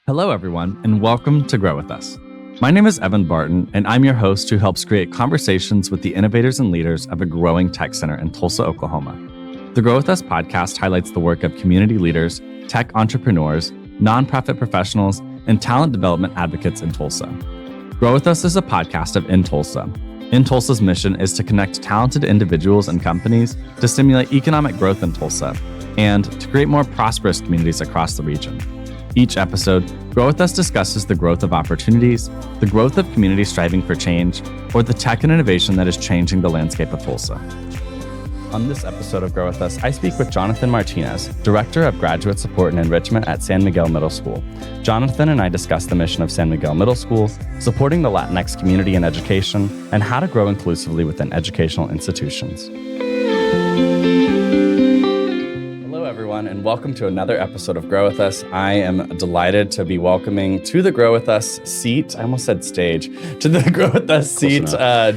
Hello, everyone, and welcome to Grow With Us. My name is Evan Barton, and I'm your host who helps create conversations with the innovators and leaders of a growing tech center in Tulsa, Oklahoma. The Grow With Us podcast highlights the work of community leaders, tech entrepreneurs, nonprofit professionals, and talent development advocates in Tulsa. Grow With Us is a podcast of In Tulsa. In Tulsa's mission is to connect talented individuals and companies to stimulate economic growth in Tulsa and to create more prosperous communities across the region. Each episode, Grow With Us discusses the growth of opportunities, the growth of communities striving for change, or the tech and innovation that is changing the landscape of Tulsa. On this episode of Grow With Us, I speak with Jonathan Martinez, Director of Graduate Support and Enrichment at San Miguel Middle School. Jonathan and I discuss the mission of San Miguel Middle School, supporting the Latinx community in education, and how to grow inclusively within educational institutions. And welcome to another episode of Grow With Us. I am delighted to be welcoming to the Grow With Us seat, I almost said stage, to the Grow With Us seat,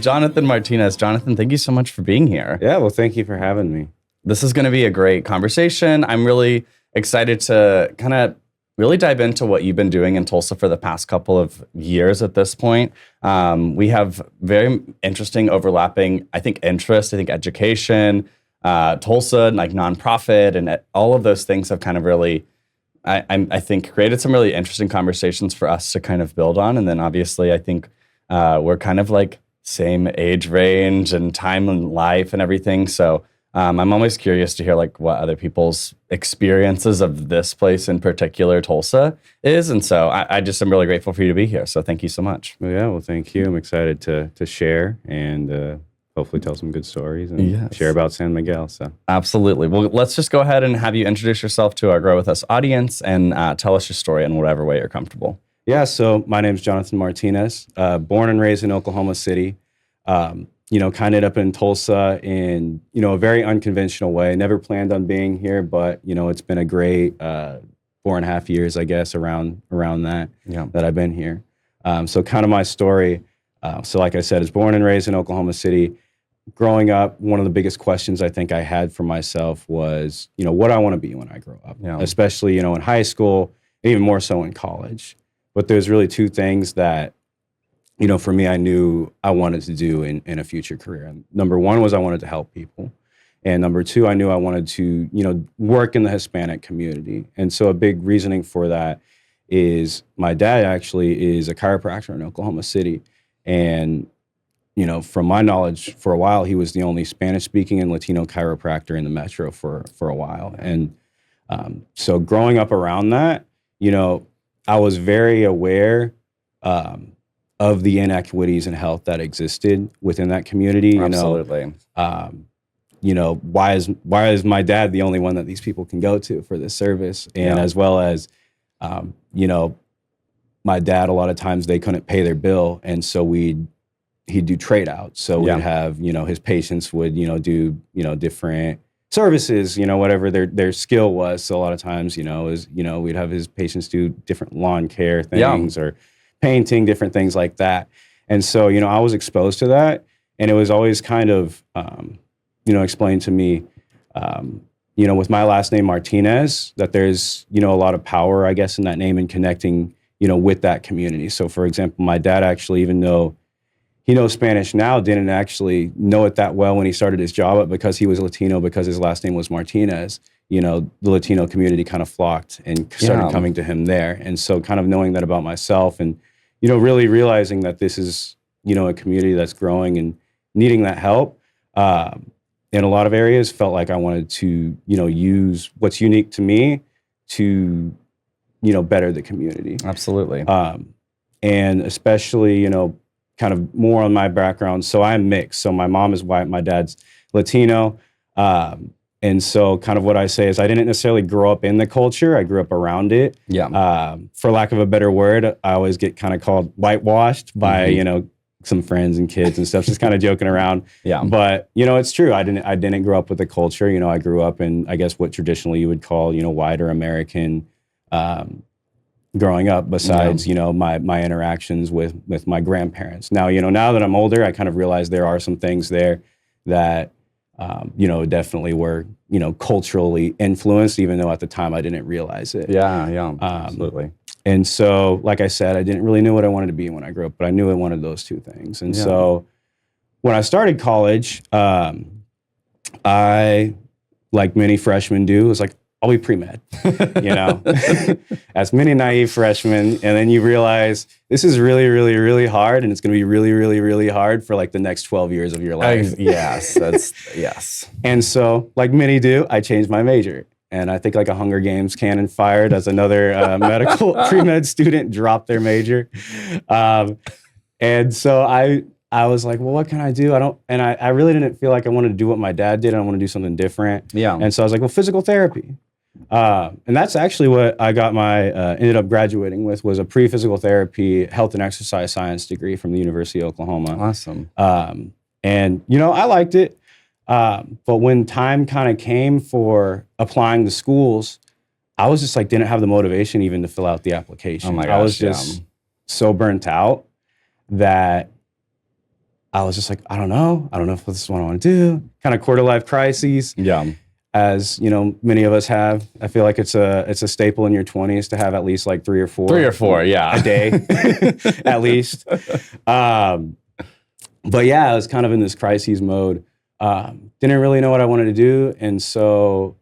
Jonathan Martinez. Jonathan, thank you so much for being here. Yeah, well, thank you for having me. This is going to be a great conversation. I'm really excited to kind of really dive into what you've been doing in Tulsa for the past couple of years at this point. We have very interesting overlapping, interests, education, Tulsa, like nonprofit, and all of those things have kind of really, I think, created some really interesting conversations for us to kind of build on. And then obviously, I think we're kind of like same age range and time in life and everything. So I'm always curious to hear like what other people's experiences of this place in particular, Tulsa, is. And so I just am really grateful for you to be here. So thank you so much. Well, thank you. I'm excited to share and hopefully tell some good stories and share about San Miguel. So absolutely. Well, let's just go ahead and have you introduce yourself to our Grow With Us audience and tell us your story in whatever way you're comfortable. Yeah, so my name's Jonathan Martinez, born and raised in Oklahoma City. Kind of ended up in Tulsa in, a very unconventional way. Never planned on being here, but, it's been a great 4.5 years, I guess, around that I've been here. So kind of my story. So like I said, I was born and raised in Oklahoma City. Growing up, one of the biggest questions I think I had for myself was, what I want to be when I grow up, especially, in high school, and even more so in college. But there's really two things that, for me, I knew I wanted to do in a future career. And number one was I wanted to help people. And number two, I knew I wanted to, work in the Hispanic community. And so a big reasoning for that is my dad actually is a chiropractor in Oklahoma City. And, from my knowledge, for a while, he was the only Spanish-speaking and Latino chiropractor in the metro for a while. And so growing up around that, I was very aware of the inequities in health that existed within that community. Absolutely. Why is my dad the only one that these people can go to for this service? And as well as, my dad, a lot of times they couldn't pay their bill. And so he'd do trade outs. So we'd have, his patients would, do, different services, whatever their skill was. So a lot of times, we'd have his patients do different lawn care things or painting, different things like that. And so, I was exposed to that. And it was always kind of, explained to me, with my last name, Martinez, that there's, a lot of power, I guess, in that name and connecting, with that community. So, for example, my dad actually, even though he knows Spanish now, didn't actually know it that well when he started his job, but because he was Latino, because his last name was Martinez, the Latino community kind of flocked and started coming to him there. And so kind of knowing that about myself and, really realizing that this is, a community that's growing and needing that help in a lot of areas, felt like I wanted to, use what's unique to me to, better the community. Absolutely. And especially, kind of more on my background. So I'm mixed. So my mom is white, my dad's Latino. And so kind of what I say is I didn't necessarily grow up in the culture. I grew up around it. For lack of a better word, I always get kind of called whitewashed by, some friends and kids and stuff, just kind of joking around. But, it's true. I didn't grow up with the culture. I grew up in, I guess, what traditionally you would call, whiter American growing up, besides, my interactions with my grandparents. Now, now that I'm older, I kind of realize there are some things there that, definitely were, culturally influenced, even though at the time I didn't realize it. Yeah, absolutely. And so, like I said, I didn't really know what I wanted to be when I grew up, but I knew I wanted those two things. And so when I started college, I, like many freshmen do, was like, I'll be pre-med, as many naive freshmen. And then you realize this is really, really, really hard. And it's going to be really, really, really hard for like the next 12 years of your life. Yes. And so, like many do, I changed my major. And I think like a Hunger Games cannon fired as another medical pre-med student dropped their major. And so I was like, well, what can I do? I really didn't feel like I wanted to do what my dad did. I want to do something different. Yeah. And so I was like, well, physical therapy. And that's actually what I got ended up graduating with, was a pre-physical therapy health and exercise science degree from the University of Oklahoma. Awesome. And, I liked it. But when time kind of came for applying to schools, I was just like, didn't have the motivation even to fill out the application. Oh my gosh, I was just so burnt out that I was just like, I don't know if this is what I want to do. Kind of quarter life crises. Yeah. As many of us have. I feel like it's a staple in your 20s to have at least like three or four, yeah, a day, at least. But yeah, I was kind of in this crises mode. Didn't really know what I wanted to do, and so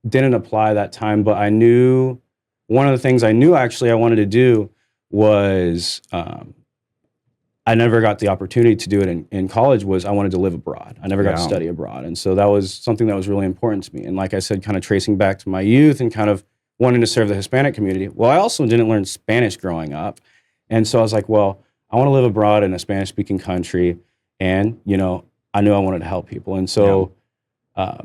didn't apply that time. But I knew one of the things I knew actually I wanted to do was I never got the opportunity to do it in college, was I wanted to live abroad. I never got to study abroad. And so that was something that was really important to me. And like I said, kind of tracing back to my youth and kind of wanting to serve the Hispanic community. Well, I also didn't learn Spanish growing up. And so I was like, well, I want to live abroad in a Spanish-speaking country. And, I knew I wanted to help people. And so I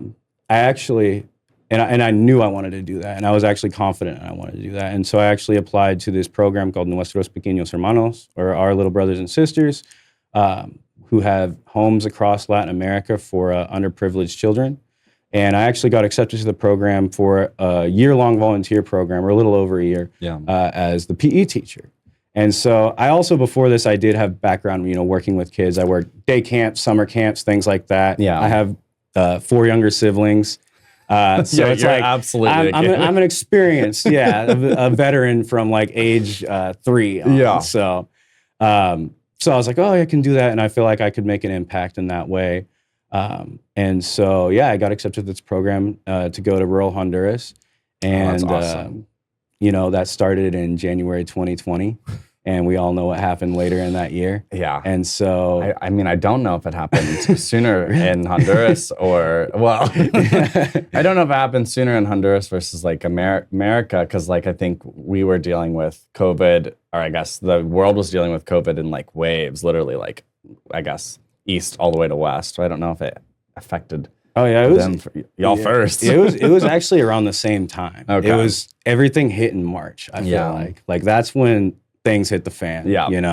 actually, and I knew I wanted to do that. And I was actually confident I wanted to do that. And so I actually applied to this program called Nuestros Pequeños Hermanos, or Our Little Brothers and Sisters, who have homes across Latin America for underprivileged children. And I actually got accepted to the program for a year-long volunteer program, or a little over a year, as the PE teacher. And so I also, before this, I did have background, working with kids. I worked day camps, summer camps, things like that. Yeah. I have 4 younger siblings. So it's like, absolutely. I'm an experienced, a veteran from like age 3 on. Yeah. So I was like, oh, I can do that. And I feel like I could make an impact in that way. And so, I got accepted to this program to go to rural Honduras. And, that's awesome. That started in January 2020. And we all know what happened later in that year. Yeah. And so... I mean, I don't know if it happened sooner in Honduras I don't know if it happened sooner in Honduras versus like America, because like I think we were dealing with COVID, or I guess the world was dealing with COVID in like waves, literally like, I guess, east all the way to west. So I don't know if it affected... Oh yeah, it was y'all first. It was actually around the same time. Okay. It was, everything hit in March. I feel like that's when things hit the fan. Yeah, and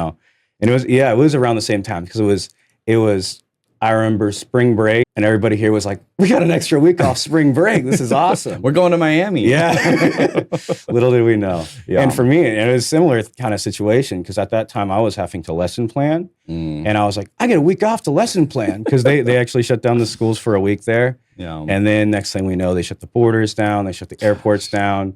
it was around the same time, because it was. I remember spring break, and everybody here was like, "We got an extra week off spring break. This is awesome. We're going to Miami." Yeah. Little did we know. Yeah. And for me, it was a similar kind of situation, because at that time I was having to lesson plan, and I was like, I get a week off to lesson plan, because they actually shut down the schools for a week there. Yeah. And then next thing we know, they shut the borders down, they shut the airports down.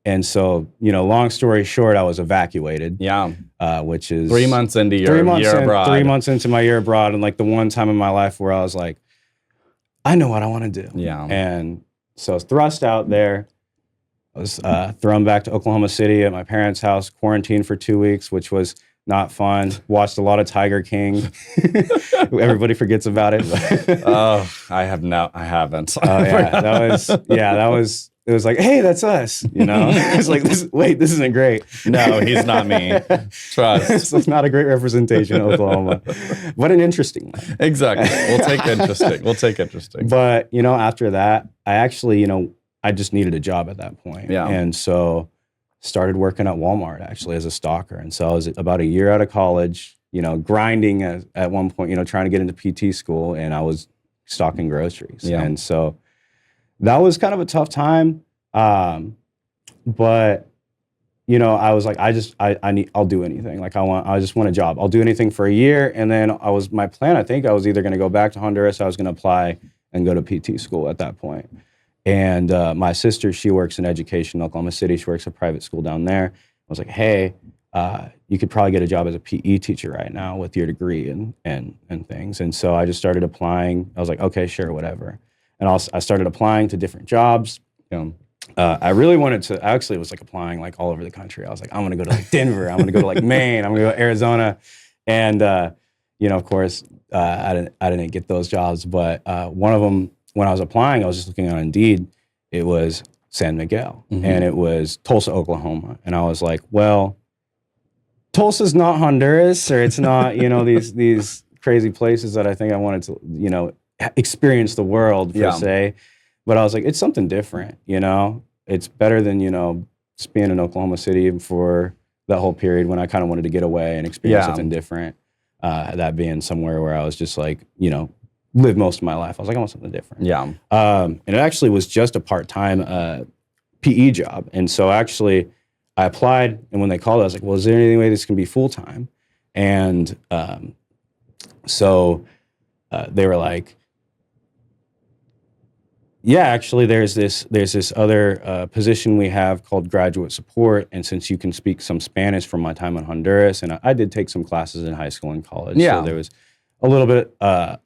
And so, long story short, I was evacuated. Yeah. Which is 3 months into your year abroad. 3 months into my year abroad, and like the one time in my life where I was like, I know what I want to do. Yeah. And so I was thrust out there. I was thrown back to Oklahoma City at my parents' house, quarantined for 2 weeks, which was not fun. Watched a lot of Tiger King. Everybody forgets about it. I haven't. Oh yeah, that was. It was like, hey, that's us. It's like, this isn't great. No, he's not me. Trust. It's not a great representation of Oklahoma, but an interesting one. Exactly. We'll take interesting. But after that, I actually, I just needed a job at that point. Yeah. And so started working at Walmart actually as a stalker. And so I was about a year out of college, grinding at one point, trying to get into PT school, and I was stocking groceries. Yeah. And so that was kind of a tough time. But I was like, I'll do anything. Like I just want a job. I'll do anything for a year. And then my plan, I think I was either going to go back to Honduras. I was going to apply and go to PT school at that point. And my sister, she works in education in Oklahoma City. She works at a private school down there. I was like, hey, you could probably get a job as a PE teacher right now with your degree and things. And so I just started applying. I was like, okay, sure, whatever. And I started applying to different jobs. I really wanted to, actually was like applying like all over the country. I was like, I'm going to go to like Denver. I'm going to go to like Maine. I'm going to go to Arizona. And, of course, I didn't get those jobs. But one of them, when I was applying, I was just looking on Indeed. It was San Miguel and it was Tulsa, Oklahoma. And I was like, well, Tulsa's not Honduras, or it's not, these crazy places that I think I wanted to, experience the world per se. But I was like, it's something different, It's better than, just being in Oklahoma City for that whole period when I kind of wanted to get away and experience something different. That being somewhere where I was just like, live most of my life. I was like, I want something different. Yeah. And it actually was just a part-time PE job. And so actually I applied, and when they called, I was like, well, is there any way this can be full-time? And so they were like, yeah, actually there's this other position we have called Graduate Support. And since you can speak some Spanish from my time in Honduras, and I did take some classes in high school and college. So there was a little bit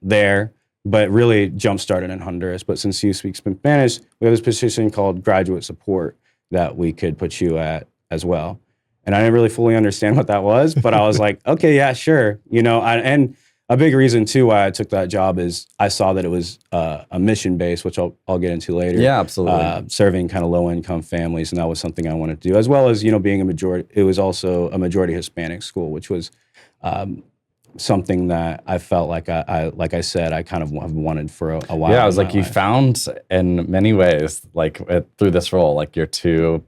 there, but really jump-started in Honduras. But since you speak Spanish, we have this position called Graduate Support that we could put you at as well. And I didn't really fully understand what that was, but I was like, okay, yeah, sure. And a big reason too why I took that job is I saw that it was a mission base, which I'll get into later. Yeah, absolutely. Serving kind of low-income families, and that was something I wanted to do, as well as being a majority. It was also a majority Hispanic school, which was something that I felt like I said, I kind of have wanted for a while. Yeah, I was like, you found in many ways, like through this role, like your two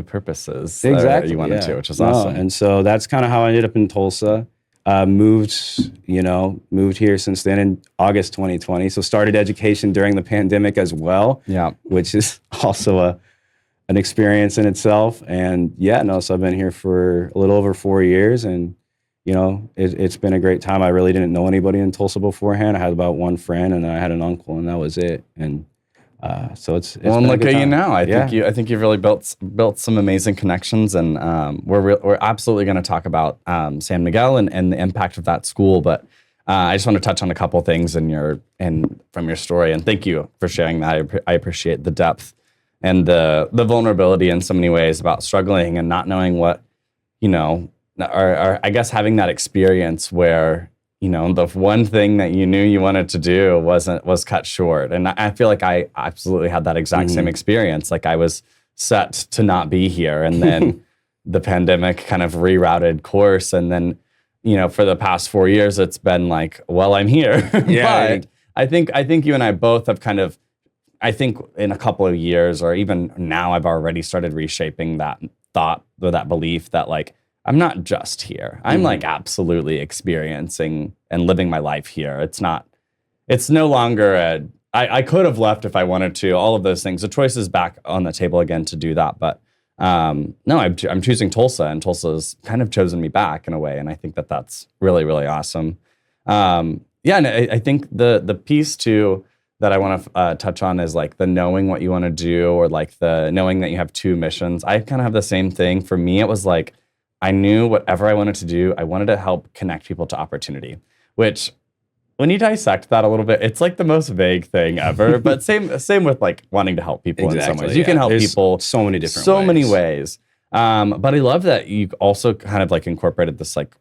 purposes exactly you wanted to, which is awesome. And so that's kind of how I ended up in Tulsa. Moved here since then in August 2020. So started education during the pandemic as well. Yeah, which is also an experience in itself. And so I've been here for a little over 4 years, and it's been a great time. I really didn't know anybody in Tulsa beforehand. I had about one friend, and then I had an uncle, and that was it. And so it's well, and look at you now. I think you've really built some amazing connections, and we're absolutely going to talk about San Miguel and the impact of that school. But I just want to touch on a couple things from your story, and thank you for sharing that. I appreciate the depth and the vulnerability in so many ways about struggling and not knowing what or I guess having that experience where, the one thing that you knew you wanted to do was cut short. And I feel like I absolutely had that exact same experience. Like I was set to not be here. And then the pandemic kind of rerouted course. And then, for the past 4 years, it's been like, well, I'm here. Yeah. But I think you and I both have kind of, I think in a couple of years, or even now, I've already started reshaping that thought or that belief that like, I'm not just here. I'm like absolutely experiencing and living my life here. It's no longer I could have left if I wanted to, all of those things. The choice is back on the table again to do that. But no, I'm choosing Tulsa, and Tulsa's kind of chosen me back in a way. And I think that's really, really awesome. And I think the piece too that I want to touch on is like the knowing what you want to do, or like the knowing that you have two missions. I kind of have the same thing. For me, it was like, I knew whatever I wanted to do, I wanted to help connect people to opportunity, which when you dissect that a little bit, it's like the most vague thing ever, but same with like wanting to help people in some ways. You can help people so many different ways. But I love that you also kind of like incorporated this like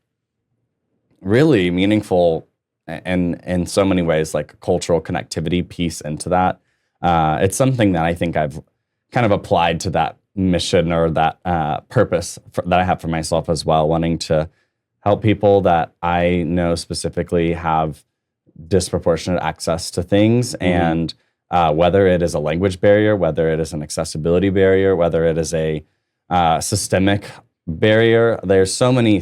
really meaningful and in so many ways like cultural connectivity piece into that. It's something that I think I've kind of applied to that mission or that purpose that I have for myself as well, wanting to help people that I know specifically have disproportionate access to things, and whether it is a language barrier, whether it is an accessibility barrier, whether it is a systemic barrier, there's so many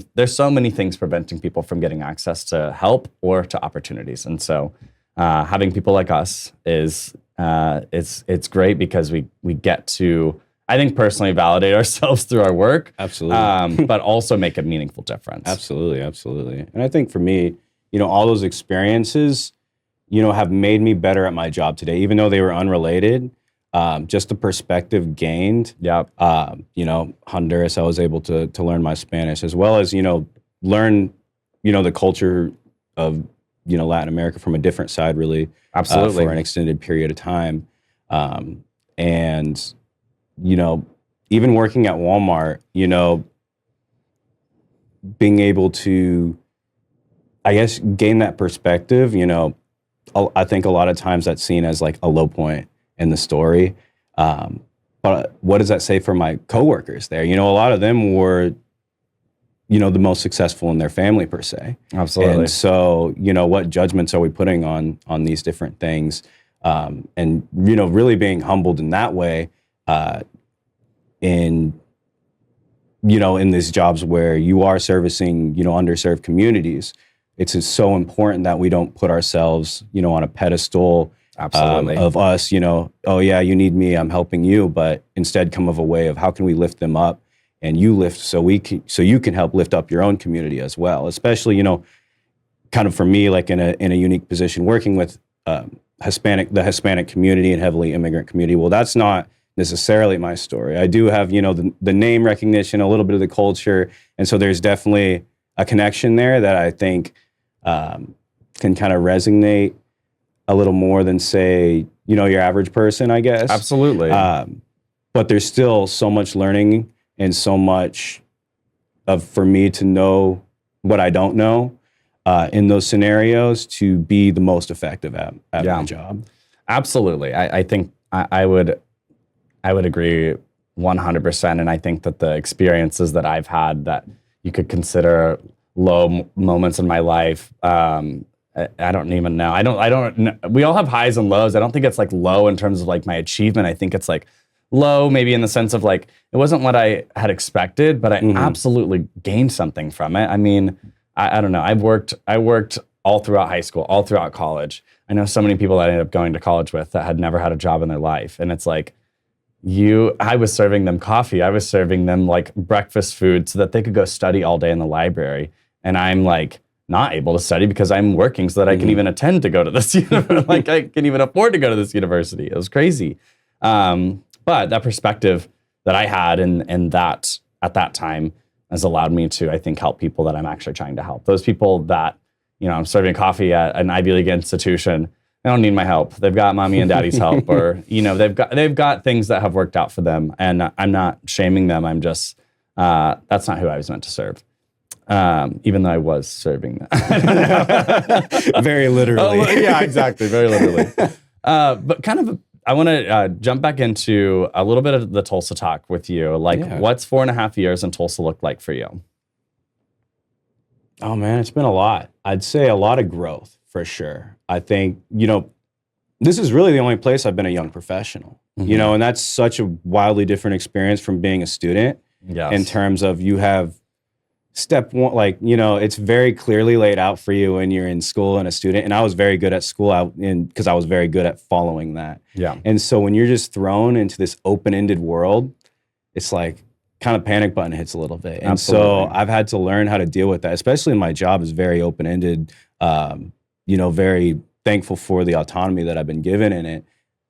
things preventing people from getting access to help or to opportunities. And so having people like us is it's great because we get to, I think, personally validate ourselves through our work. Absolutely. But also make a meaningful difference. Absolutely. And I think for me, all those experiences, have made me better at my job today, even though they were unrelated. Just the perspective gained. Yeah. Honduras, I was able to learn my Spanish, as well as, learn, the culture of, Latin America from a different side, really. Absolutely. For an extended period of time. And, even working at Walmart, being able to, I guess, gain that perspective, I think a lot of times that's seen as like a low point in the story. But what does that say for my coworkers there? A lot of them were, the most successful in their family per se. Absolutely. And so, what judgments are we putting on these different things? And, really being humbled in that way, in these jobs where you are servicing, underserved communities. It's just so important that we don't put ourselves, on a pedestal. Absolutely. Of us, oh yeah, you need me, I'm helping you, but instead come of a way of how can we lift them up, and you lift so you can help lift up your own community as well. Especially, kind of for me, like in a unique position, working with the Hispanic community and heavily immigrant community. Well, that's not necessarily my story. I do have, the name recognition, a little bit of the culture, and so there's definitely a connection there that I think can kind of resonate a little more than, say, your average person, I guess. Absolutely. But there's still so much learning and so much for me to know what I don't know in those scenarios to be the most effective at my job. Absolutely. I think I would agree 100%. And I think that the experiences that I've had that you could consider low moments in my life, I don't even know. I don't. We all have highs and lows. I don't think it's like low in terms of like my achievement. I think it's like low, maybe in the sense of like it wasn't what I had expected, but I absolutely gained something from it. I mean, I don't know. I worked all throughout high school, all throughout college. I know so many people that I ended up going to college with that had never had a job in their life, and it's like I was serving them coffee. I was serving them like breakfast food so that they could go study all day in the library, and I'm like not able to study because I'm working so that I can even attend to go to this university. Like I can even afford to go to this university. It was crazy. But that perspective that I had and that at that time has allowed me to, I think, help people that I'm actually trying to help. Those people that, I'm serving coffee at an Ivy League institution, they don't need my help. They've got mommy and daddy's help, or, they've got things that have worked out for them. And I'm not shaming them. I'm just, that's not who I was meant to serve. Even though I was serving that. Very literally. Oh, yeah, exactly. Very literally. But kind of, I want to jump back into a little bit of the Tulsa talk with you. Like, what's 4.5 years in Tulsa looked like for you? Oh, man, it's been a lot. I'd say a lot of growth, for sure. I think, this is really the only place I've been a young professional, and that's such a wildly different experience from being a student. Yes. In terms of you have step one, like, it's very clearly laid out for you when you're in school and a student. And I was very good at school because I was very good at following that. Yeah. And so when you're just thrown into this open-ended world, it's like kind of panic button hits a little bit. And so I've had to learn how to deal with that, especially my job is very open-ended, very thankful for the autonomy that I've been given in it.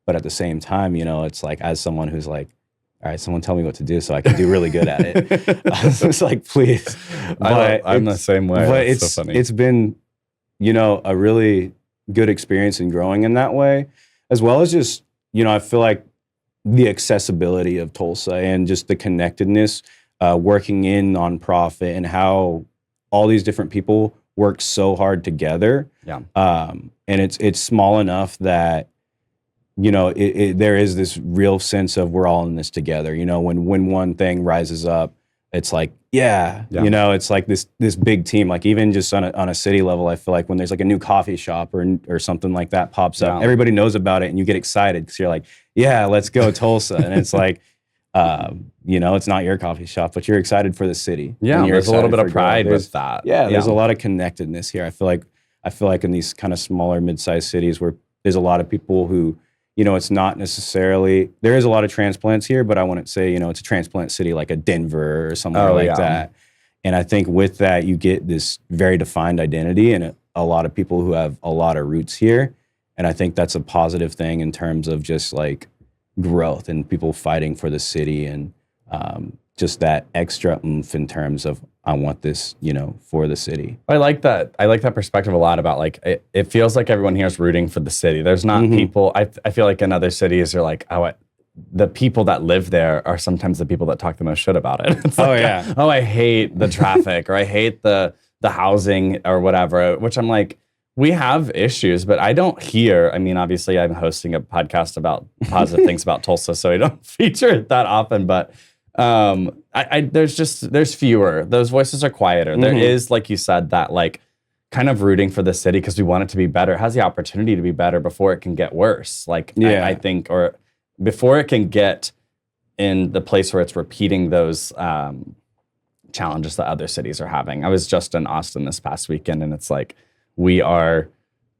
But at the same time, it's like, as someone who's like, all right, someone tell me what to do so I can do really good at it. It's like, please. I'm the same way. But it's so funny. It's been, a really good experience in growing in that way, as well as just, I feel like the accessibility of Tulsa and just the connectedness, working in nonprofit and how all these different people work so hard together. Yeah. And it's small enough that, there is this real sense of we're all in this together. When one thing rises up, it's like, it's like this big team. Like even just on a city level, I feel like when there's like a new coffee shop or something like that pops up, everybody knows about it and you get excited because you're like, yeah, let's go Tulsa. And it's like, it's not your coffee shop, but you're excited for the city. Yeah, there's a little bit of pride with that. Yeah, there's a lot of connectedness here. I feel like in these kind of smaller, mid-sized cities where there's a lot of people who, it's not necessarily, there is a lot of transplants here, but I wouldn't say, it's a transplant city like a Denver or somewhere like that. And I think with that, you get this very defined identity and a lot of people who have a lot of roots here. And I think that's a positive thing in terms of just like growth and people fighting for the city, and just that extra oomph in terms of, I want this, for the city. I like that. I like that perspective a lot about like, it feels like everyone here is rooting for the city. There's not people, I feel like in other cities, they're like, the people that live there are sometimes the people that talk the most shit about it. It's like, I hate the traffic, or I hate the housing or whatever, which I'm like, we have issues, but I don't hear, I mean, obviously I'm hosting a podcast about positive things about Tulsa, so I don't feature it that often, but there's fewer. Those voices are quieter. There is, like you said, that like kind of rooting for the city because we want it to be better. It has the opportunity to be better before it can get worse. Like, I think, or before it can get in the place where it's repeating those challenges that other cities are having. I was just in Austin this past weekend, and it's like, we are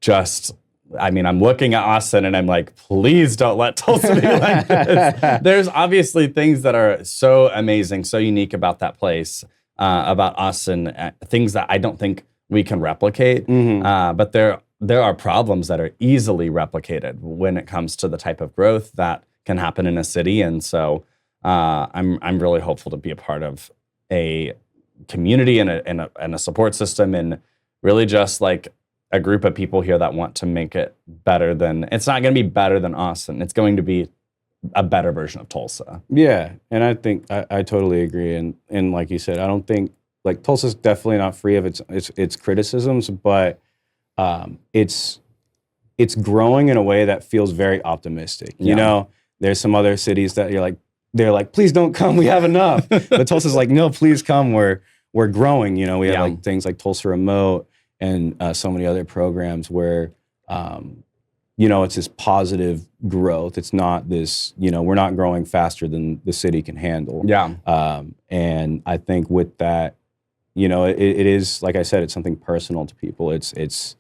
just, I mean, I'm looking at Austin and I'm like, please don't let Tulsa be like this. There's obviously things that are so amazing, so unique about that place, about Austin, things that I don't think we can replicate. But there are problems that are easily replicated when it comes to the type of growth that can happen in a city. And so I'm really hopeful to be a part of a community and a support system, and really just like a group of people here that want to make it better than, it's not going to be better than Austin. It's going to be a better version of Tulsa. Yeah. And I think I totally agree. And like you said, I don't think, like, Tulsa's definitely not free of its criticisms, but it's growing in a way that feels very optimistic. You know, there's some other cities that they're like, please don't come, we have enough. But Tulsa's like, no, please come, we're growing. You know, we have like things like Tulsa Remote and so many other programs where, it's this positive growth. It's not this, we're not growing faster than the city can handle. And I think with that, it is, like I said, it's something personal to people. It's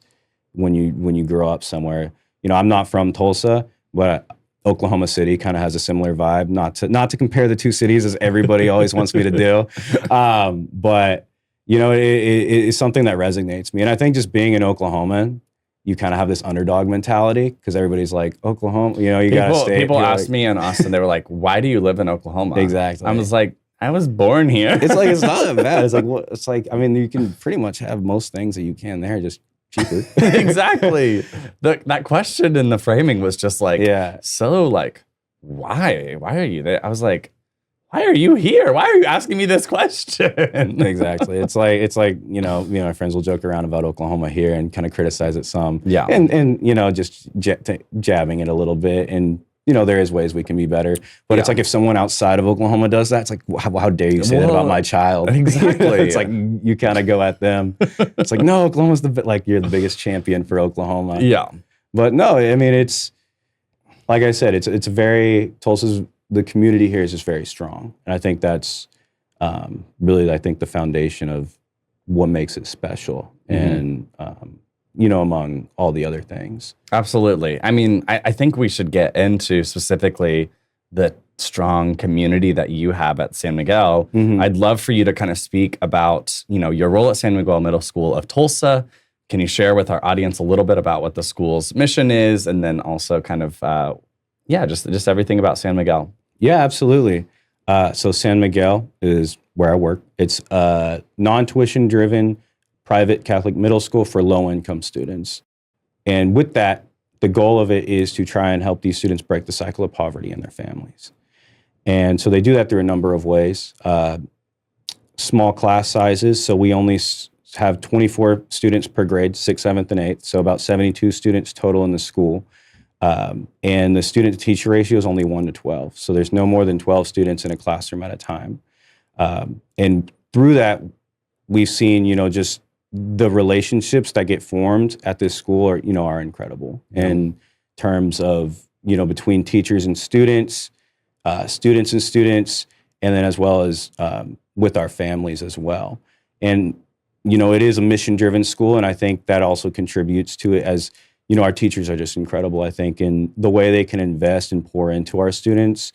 when you grow up somewhere. I'm not from Tulsa, but Oklahoma City kind of has a similar vibe. Not to compare the two cities, as everybody always wants me to do, but it is something that resonates me. And I think just being an Oklahoman, you kind of have this underdog mentality because everybody's like, Oklahoma, you gotta stay. People asked me in Austin, they were like, why do you live in Oklahoma? Exactly. I was like, I was born here. It's like, it's not that bad. It's like, it's like, I mean, you can pretty much have most things that you can there, just cheaper. Exactly. That question in the framing was just like, so like, why are you there? I was like, why are you here? Why are you asking me this question? Exactly. It's like, my friends will joke around about Oklahoma here and kind of criticize it some. Yeah. And just jabbing it a little bit. And, there is ways we can be better. But it's like, if someone outside of Oklahoma does that, it's like, how dare you say that about my child? Exactly. It's like, you kind of go at them. It's like, no, Oklahoma's you're the biggest champion for Oklahoma. Yeah. But no, I mean, it's, like I said, it's very, the community here is just very strong. And I think that's really, the foundation of what makes it special. And, among all the other things. Absolutely. I mean, I think we should get into specifically the strong community that you have at San Miguel. I'd love for you to kind of speak about, your role at San Miguel Middle School of Tulsa. Can you share with our audience a little bit about what the school's mission is, and then also kind of, just everything about San Miguel? Yeah, absolutely. So San Miguel is where I work. It's a non-tuition driven private Catholic middle school for low-income students. And with that, the goal of it is to try and help these students break the cycle of poverty in their families. And so they do that through a number of ways. Small class sizes, so we only have 24 students per grade, 6th, 7th, and 8th, so about 72 students total in the school. And the student-to-teacher ratio is only 1 to 12. So there's no more than 12 students in a classroom at a time. And through that, we've seen, just the relationships that get formed at this school are incredible in terms of, between teachers and students, students and students, and then as well as with our families as well. And, it is a mission-driven school, and I think that also contributes to it as, our teachers are just incredible, I think, in the way they can invest and pour into our students.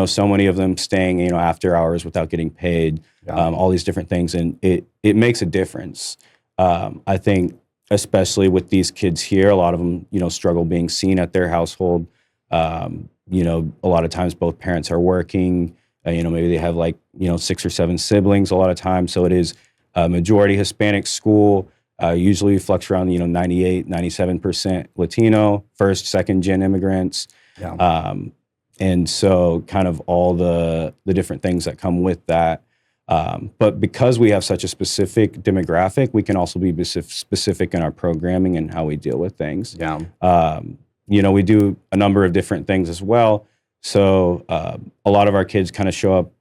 So many of them staying, after hours without getting paid, all these different things, and it makes a difference. I think especially with these kids here, a lot of them, struggle being seen at their household. A lot of times both parents are working. Maybe they have 6 or 7 siblings a lot of times. So it is a majority Hispanic school. Usually reflects around 98, 97% Latino, first, second gen immigrants. Yeah. And so kind of all the different things that come with that. But because we have such a specific demographic, we can also be specific in our programming and how we deal with things. Yeah. We do a number of different things as well. So a lot of our kids kind of show up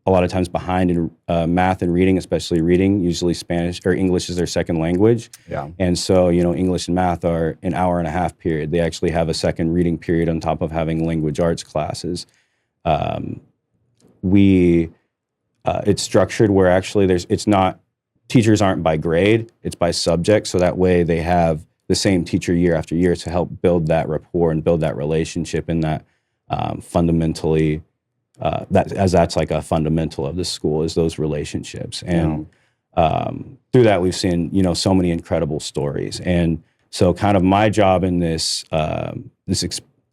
a lot of times behind in math and reading, especially reading. Usually Spanish or English is their second language. Yeah. And so, English and math are an hour and a half period. They actually have a second reading period on top of having language arts classes. It's structured where actually teachers aren't by grade, it's by subject. So that way they have the same teacher year after year to help build that rapport and build that relationship, and that fundamentally, that's like a fundamental of the school, is those relationships. And through that, we've seen, so many incredible stories. And so kind of my job in this, I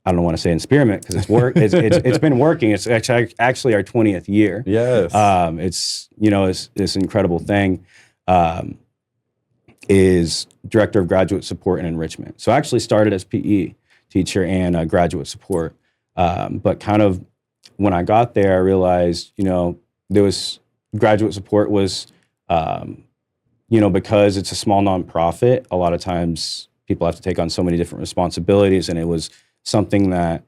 don't want to say experiment, because it's been working. It's actually our 20th year. Yes. It's this incredible thing, is Director of Graduate Support and Enrichment. So I actually started as PE teacher and graduate support. But kind of when I got there, I realized, there was graduate support was, because it's a small nonprofit, a lot of times people have to take on so many different responsibilities, and it was something that,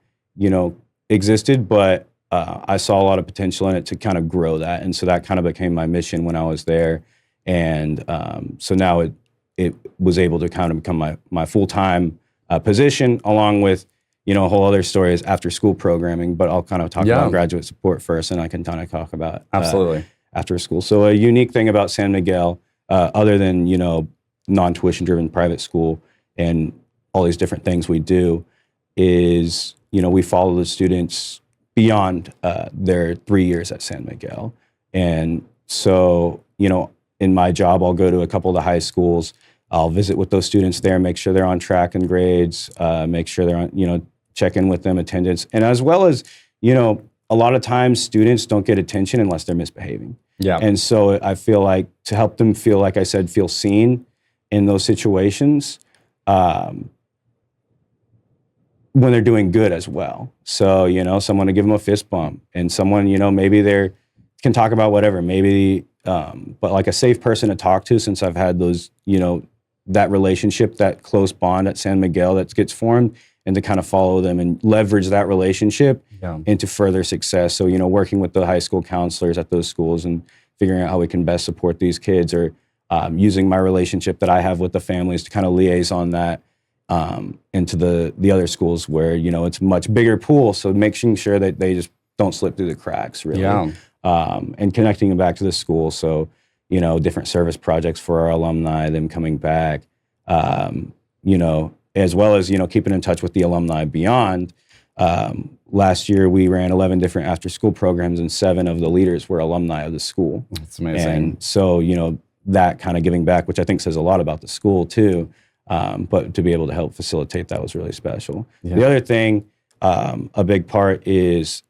existed, but I saw a lot of potential in it to kind of grow that. And so that kind of became my mission when I was there. And so now it was able to kind of become my full-time position, along with, a whole other story is after school programming, but I'll kind of talk about graduate support first, and I can kind of talk about absolutely after school. So a unique thing about San Miguel, other than, non-tuition driven private school and all these different things we do, is, we follow the students beyond their 3 years at San Miguel. And so, in my job, I'll go to a couple of the high schools. I'll visit with those students there, make sure they're on track in grades, make sure they're on, check in with them, attendance. And as well as, a lot of times students don't get attention unless they're misbehaving. Yeah. And so I feel like to help them feel, like I said, feel seen in those situations, when they're doing good as well. So, someone to give them a fist bump, and someone, maybe they can talk about whatever, maybe, but like a safe person to talk to, since I've had those, that relationship, that close bond at San Miguel that gets formed, and to kind of follow them and leverage that relationship into further success. So, working with the high school counselors at those schools and figuring out how we can best support these kids, or using my relationship that I have with the families to kind of liaison that into the other schools where, it's a much bigger pool. So making sure that they just don't slip through the cracks, really. Yeah. And connecting them back to the school. So, different service projects for our alumni, them coming back, as well as, keeping in touch with the alumni beyond. Last year, we ran 11 different after-school programs, and 7 of the leaders were alumni of the school. That's amazing. And so, that kind of giving back, which I think says a lot about the school too, but to be able to help facilitate that was really special. Yeah. The other thing, a big part is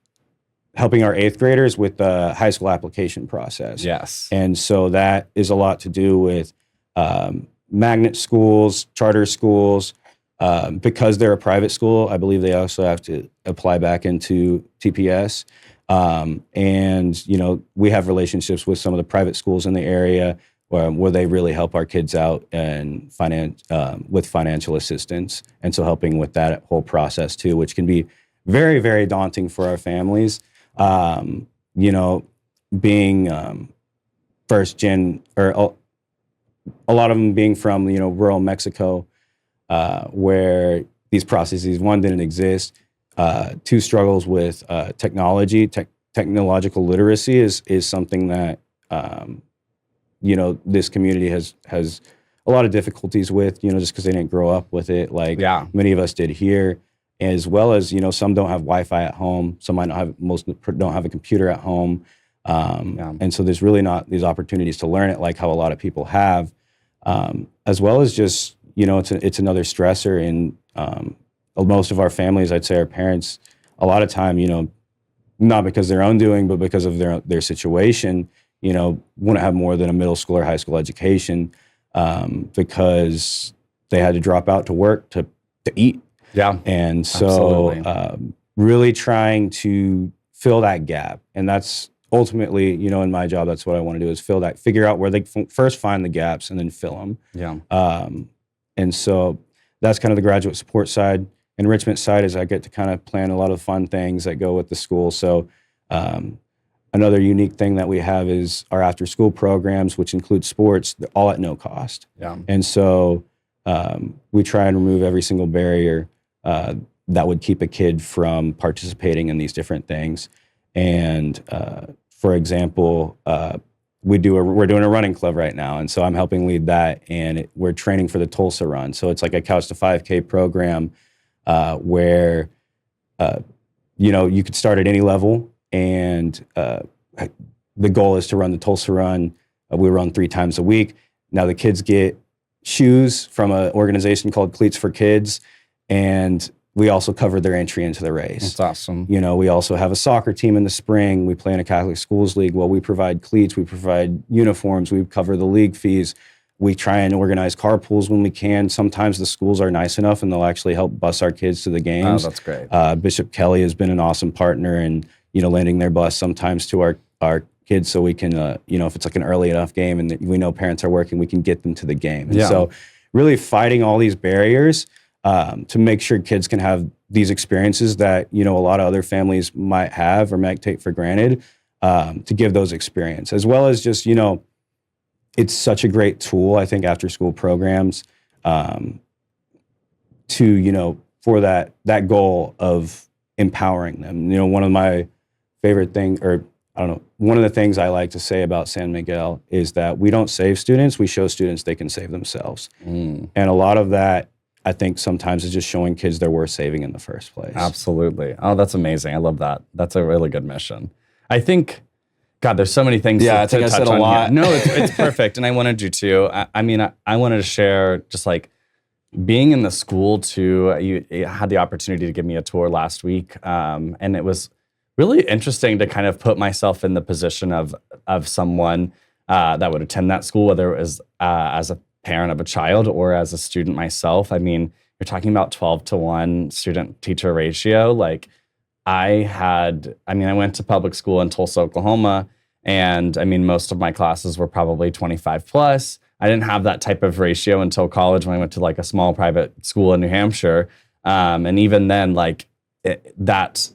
helping our 8th graders with the high school application process. Yes. And so that is a lot to do with magnet schools, charter schools. Because they're a private school, I believe they also have to apply back into TPS. And, we have relationships with some of the private schools in the area where they really help our kids out and with financial assistance. And so helping with that whole process too, which can be very, very daunting for our families. Being first gen, or a lot of them being from, rural Mexico, where these processes, 1, didn't exist. 2, struggles with technology. Technological literacy is something that, this community has a lot of difficulties with, just because they didn't grow up with it like many of us did here. As well as, some don't have Wi-Fi at home. Some might not have, most don't have a computer at home. And so there's really not these opportunities to learn it like how a lot of people have. as well as just, it's another stressor in most of our families. I'd say our parents, a lot of time, not because of their own doing, but because of their situation, wouldn't have more than a middle school or high school education because they had to drop out to work to eat. Yeah. And so really trying to fill that gap. And that's ultimately, in my job, that's what I want to do, is figure out where they first find the gaps and then fill them. Yeah. And so that's kind of the graduate support side. Enrichment side is I get to kind of plan a lot of fun things that go with the school. So another unique thing that we have is our after school programs, which include sports, they're all at no cost. Yeah. And so we try and remove every single barrier that would keep a kid from participating in these different things. And for example, we're doing a running club right now, and so I'm helping lead that, and we're training for the Tulsa Run. So it's like a Couch to 5K program where you could start at any level, and the goal is to run the Tulsa Run. We run 3 times a week. Now the kids get shoes from an organization called Cleats for Kids, and we also cover their entry into the race. That's awesome. We also have a soccer team in the spring. We play in a Catholic schools league. Well, we provide cleats, we provide uniforms, we cover the league fees. We try and organize carpools when we can. Sometimes the schools are nice enough and they'll actually help bus our kids to the games. Oh, that's great. Bishop Kelly has been an awesome partner in, lending their bus sometimes to our kids so we can, if it's like an early enough game and we know parents are working, we can get them to the game. And so really fighting all these barriers to make sure kids can have these experiences that, a lot of other families might have or might take for granted, to give those experiences, as well as just, it's such a great tool, I think, after school programs to, for that goal of empowering them. One of my favorite things, or I don't know, one of the things I like to say about San Miguel is that we don't save students, we show students they can save themselves. And a lot of that, I think, sometimes is just showing kids they're worth saving in the first place. Absolutely. Oh, that's amazing. I love that. That's a really good mission. I think, God, there's so many things to I think I touch said a on lot. here. No, it's perfect. And I wanted you to. I wanted to share just like being in the school too. You had the opportunity to give me a tour last week. And it was really interesting to kind of put myself in the position of someone that would attend that school, whether it was as a parent of a child or as a student myself. I mean, you're talking about 12-to-1 student-teacher ratio. Like I went to public school in Tulsa, Oklahoma, and most of my classes were probably 25 plus. I didn't have that type of ratio until college when I went to like a small private school in New Hampshire. And even then, like that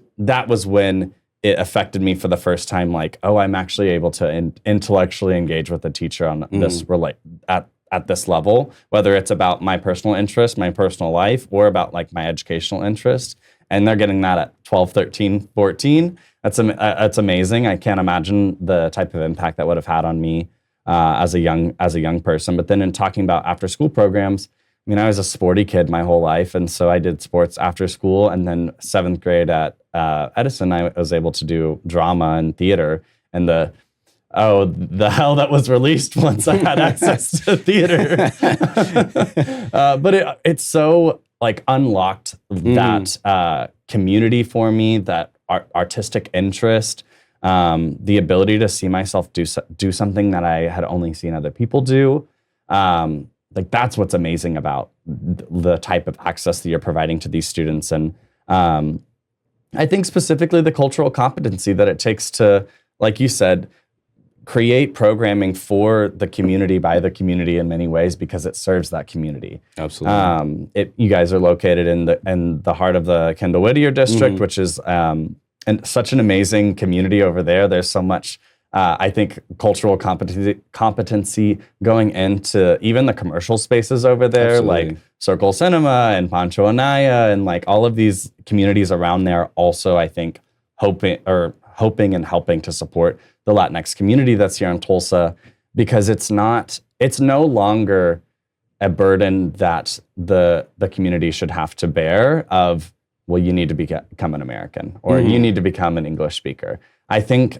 was when it affected me for the first time. Like, oh, I'm actually able to intellectually engage with a teacher on this at this level, whether it's about my personal interest, my personal life, or about like my educational interest. And they're getting that at 12, 13, 14. That's amazing. I can't imagine the type of impact that would have had on me as a young person. But then in talking about after school programs, I was a sporty kid my whole life. And so I did sports after school. And then 7th grade at Edison, I was able to do drama and theater. And the hell that was released once I had access to theater. But it's so like unlocked that community for me, that artistic interest, the ability to see myself do something that I had only seen other people do. Like that's what's amazing about the type of access that you're providing to these students. And I think specifically the cultural competency that it takes to, like you said, create programming for the community by the community in many ways because it serves that community. Absolutely. You guys are located in the heart of the Kendall Whittier district, which is such an amazing community over there. There's so much, I think, cultural competency going into even the commercial spaces over there, Absolutely. like Circle Cinema and Pancho Anaya, and like all of these communities around there. Also, I think hoping and helping to support the Latinx community that's here in Tulsa, because it's no longer a burden that the community should have to bear of, well, you need to become an American or you need to become an English speaker. I think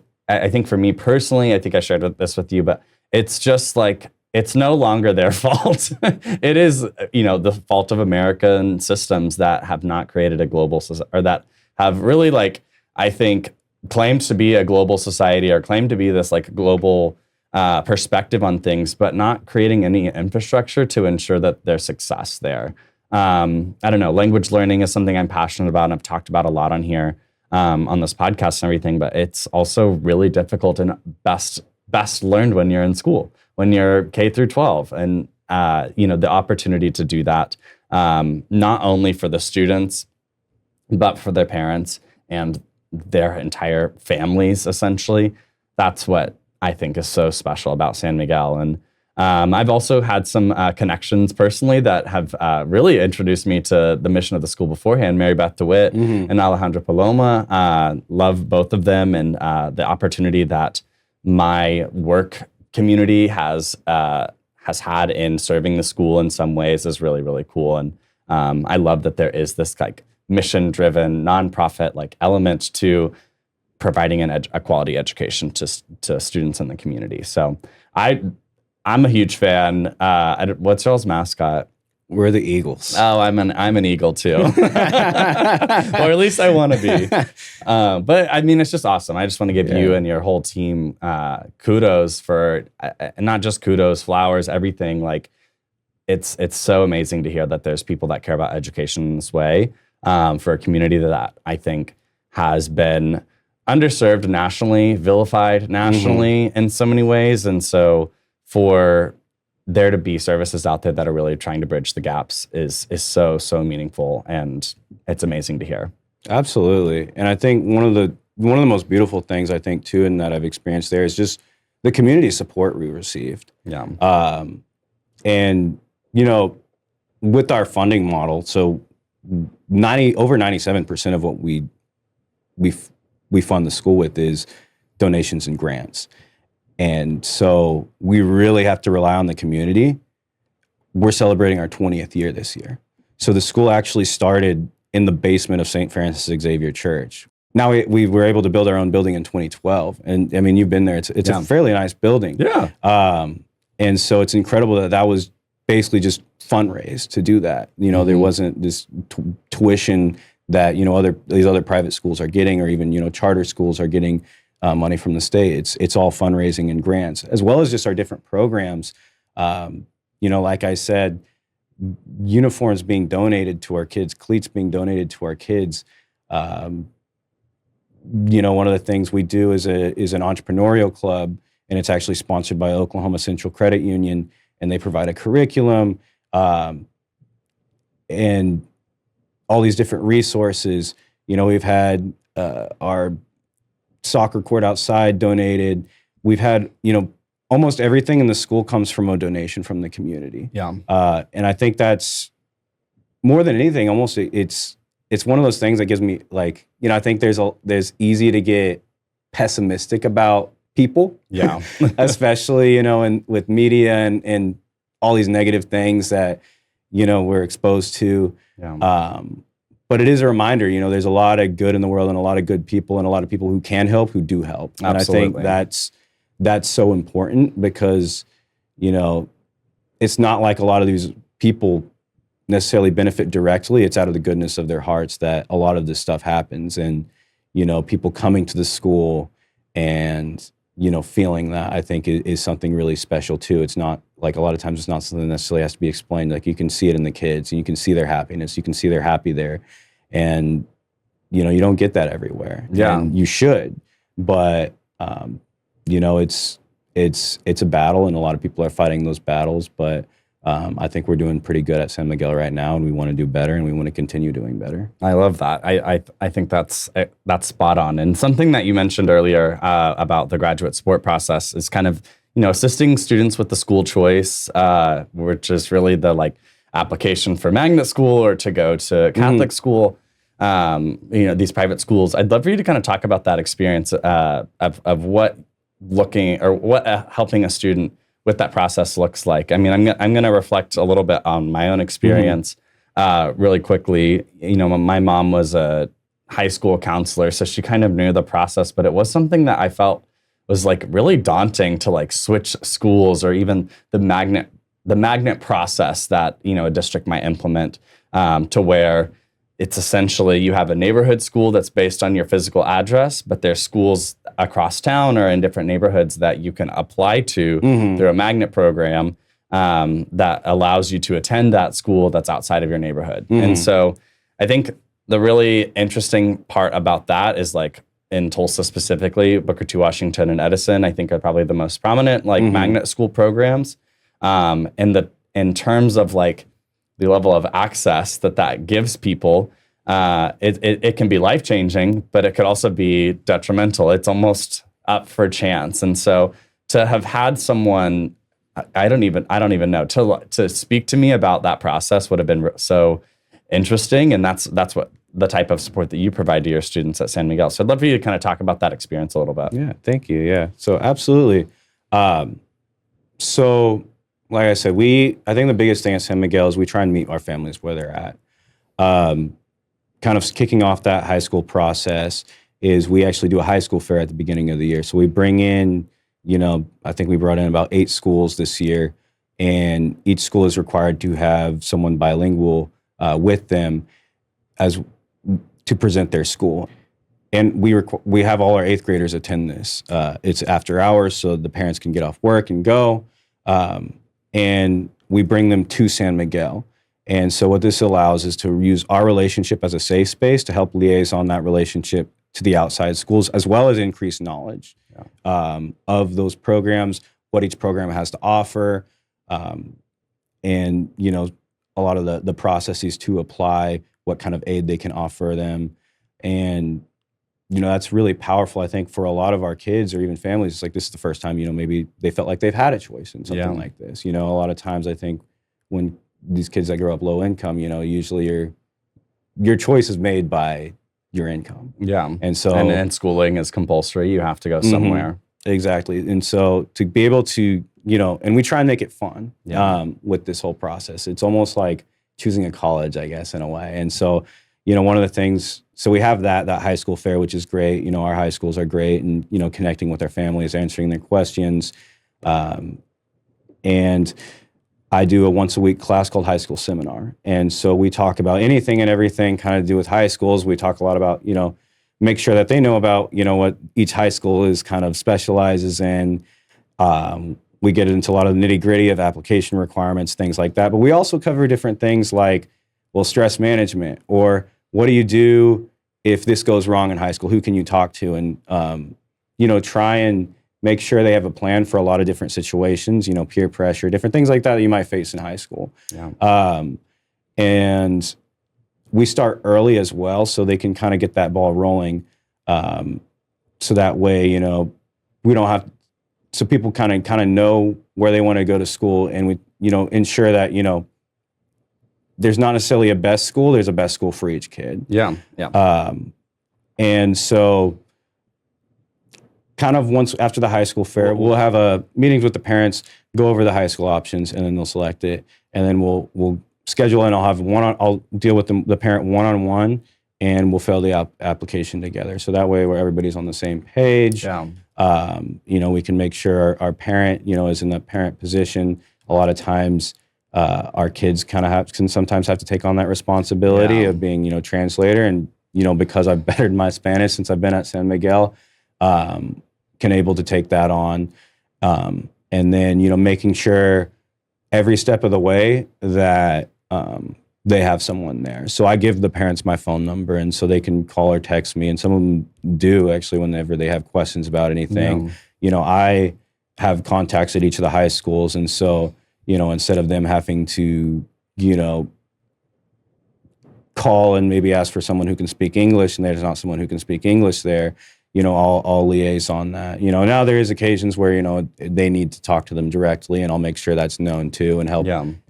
for me personally, I think I shared this with you, but it's just like it's no longer their fault. It is, the fault of American systems that have not created a global society, or that have really, like, I think, claimed to be a global society or claimed to be this like global perspective on things, but not creating any infrastructure to ensure that there's success there. I don't know, language learning is something I'm passionate about and I've talked about a lot on here, on this podcast and everything, but it's also really difficult and best learned when you're in school, when you're K through 12. And, the opportunity to do that, not only for the students, but for their parents and their entire families, essentially. That's what I think is so special about San Miguel. And I've also had some connections personally that have really introduced me to the mission of the school beforehand. Mary Beth DeWitt and Alejandra Paloma. Love both of them, and the opportunity that my work community has had in serving the school in some ways is really, really cool. And I love that there is this like mission-driven, nonprofit like element to providing a quality education to students in the community. So I'm a huge fan. What's y'all's mascot? We're the Eagles. Oh, I'm an Eagle too, or at least I want to be. But I mean, it's just awesome. I just want to give you and your whole team kudos for, not just kudos, flowers, everything. Like, it's so amazing to hear that there's people that care about education in this way, for a community that I think has been underserved nationally, vilified nationally in so many ways. And so for there to be services out there that are really trying to bridge the gaps is so meaningful, and it's amazing to hear. Absolutely. And I think one of the most beautiful things, I think, too, and that I've experienced there is just the community support we received. Yeah. And, with our funding model, so over 97% of what we fund the school with is donations and grants. And so we really have to rely on the community. We're celebrating our 20th year this year. So the school actually started in the basement of St. Francis Xavier Church. Now we were able to build our own building in 2012. And I mean, you've been there. It's a fairly nice building. Yeah. And so it's incredible that was basically just fundraised to do that. There wasn't this tuition that, these other private schools are getting, or even, charter schools are getting money from the state. It's all fundraising and grants, as well as just our different programs. Like I said, uniforms being donated to our kids, cleats being donated to our kids. One of the things we do is an entrepreneurial club, and it's actually sponsored by Oklahoma Central Credit Union, and they provide a curriculum and all these different resources. We've had our soccer court outside donated. We've had, almost everything in the school comes from a donation from the community. Yeah. And I think that's more than anything, almost it's one of those things that gives me like, I think there's easy to get pessimistic about people. Yeah. Especially, and with media and all these negative things that, we're exposed to. Yeah. But it is a reminder, there's a lot of good in the world, and a lot of good people, and a lot of people who can help, who do help. Absolutely. And I think that's so important, because, it's not like a lot of these people necessarily benefit directly. It's out of the goodness of their hearts that a lot of this stuff happens. And, people coming to the school and, feeling that, I think is something really special too. It's not like, a lot of times it's not something that necessarily has to be explained. Like, you can see it in the kids, and you can see their happiness. You can see they're happy there. And, you don't get that everywhere. Yeah. And you should, but, it's a battle, and a lot of people are fighting those battles, but I think we're doing pretty good at San Miguel right now, and we want to do better, and we want to continue doing better. I love that. I think that's spot on. And something that you mentioned earlier about the graduate support process is kind of, assisting students with the school choice, which is really the like application for magnet school or to go to Catholic school. These private schools. I'd love for you to kind of talk about that experience of what helping a student with that process looks like. I mean, I'm going to reflect a little bit on my own experience really quickly. My mom was a high school counselor, so she kind of knew the process, but it was something that I felt was like really daunting to like switch schools, or even the magnet process that, you know, a district might implement, to where it's essentially you have a neighborhood school that's based on your physical address, but there's schools across town or in different neighborhoods that you can apply to through a magnet program, that allows you to attend that school that's outside of your neighborhood. And so I think the really interesting part about that is, like, in Tulsa specifically, Booker T. Washington and Edison, I think, are probably the most prominent like magnet school programs. In terms of like the level of access that gives people, it can be life-changing, but it could also be detrimental. It's almost up for chance. And so to have had someone, I don't even know, to speak to me about that process would have been so interesting. And that's what the type of support that you provide to your students at San Miguel. So I'd love for you to kind of talk about that experience a little bit. Yeah, thank you. Yeah, so absolutely. So like I said, I think the biggest thing at San Miguel is we try and meet our families where they're at. Kind of kicking off that high school process is we actually do a high school fair at the beginning of the year. So we bring in, you know, I think we brought in about 8 schools this year, and each school is required to have someone bilingual with them to present their school. And we have all our 8th graders attend this. It's after hours, so the parents can get off work and go. And we bring them to San Miguel. And so what this allows is to use our relationship as a safe space to help liaison that relationship to the outside schools, as well as increase knowledge of those programs, what each program has to offer, and, you know, a lot of the processes to apply, what kind of aid they can offer them. And, you know, that's really powerful, I think, for a lot of our kids or even families. It's like, this is the first time, you know, maybe they felt like they've had a choice in something like this. You know, a lot of times I think when these kids that grow up low income, you know, usually your choice is made by your income. Yeah. And so, and schooling is compulsory. You have to go somewhere. Exactly. And so to be able to, you know, and we try and make it fun with this whole process. It's almost like choosing a college, I guess, in a way. And so, you know, one of the things, so we have that high school fair, which is great. You know, our high schools are great, and, you know, connecting with their families, answering their questions. And I do a once a week class called High School Seminar. And so we talk about anything and everything kind of to do with high schools. We talk a lot about, you know, make sure that they know about, you know, what each high school is kind of specializes in. We get into a lot of the nitty gritty of application requirements, things like that. But we also cover different things like, well, stress management, or what do you do if this goes wrong in high school? Who can you talk to? And, you know, try and make sure they have a plan for a lot of different situations, you know, peer pressure, different things like that you might face in high school. Yeah. And we start early as well, so they can kind of get that ball rolling. So that way, you know, we don't have, so people kind of know where they want to go to school, and we, you know, ensure that, you know, there's not necessarily a best school, there's a best school for each kid. Yeah, yeah. And so kind of once after the high school fair, we'll have meetings with the parents, go over the high school options, and then they'll select it. And then we'll schedule, and I'll deal with the parent one-on-one, and we'll fill the application together. So that way where everybody's on the same page. Yeah. You know, we can make sure our parent, you know, is in the parent position. A lot of times our kids can sometimes have to take on that responsibility of being, you know, translator. And, you know, because I've bettered my Spanish since I've been at San Miguel, can able to take that on. And then, you know, making sure every step of the way that they have someone there. So I give the parents my phone number, and so they can call or text me. And some of them do actually whenever they have questions about anything. Yeah. You know, I have contacts at each of the high schools. And so, you know, instead of them having to, you know, call and maybe ask for someone who can speak English, and there's not someone who can speak English there, you know, I'll liaise on that. You know, now there is occasions where, you know, they need to talk to them directly, and I'll make sure that's known too, and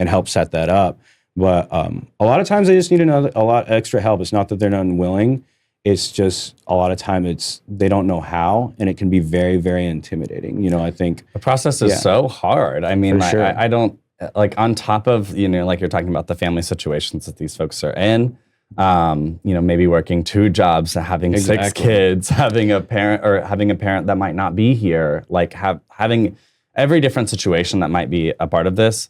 help set that up. But a lot of times they just need a lot extra help. It's not that they're not unwilling. It's just a lot of time they don't know how, and it can be very, very intimidating. You know, I think the process is so hard. I mean, sure. I don't, like, on top of, you know, like you're talking about the family situations that these folks are in, Maybe working 2 jobs, having 6 kids, having a parent that might not be here, like having every different situation that might be a part of this,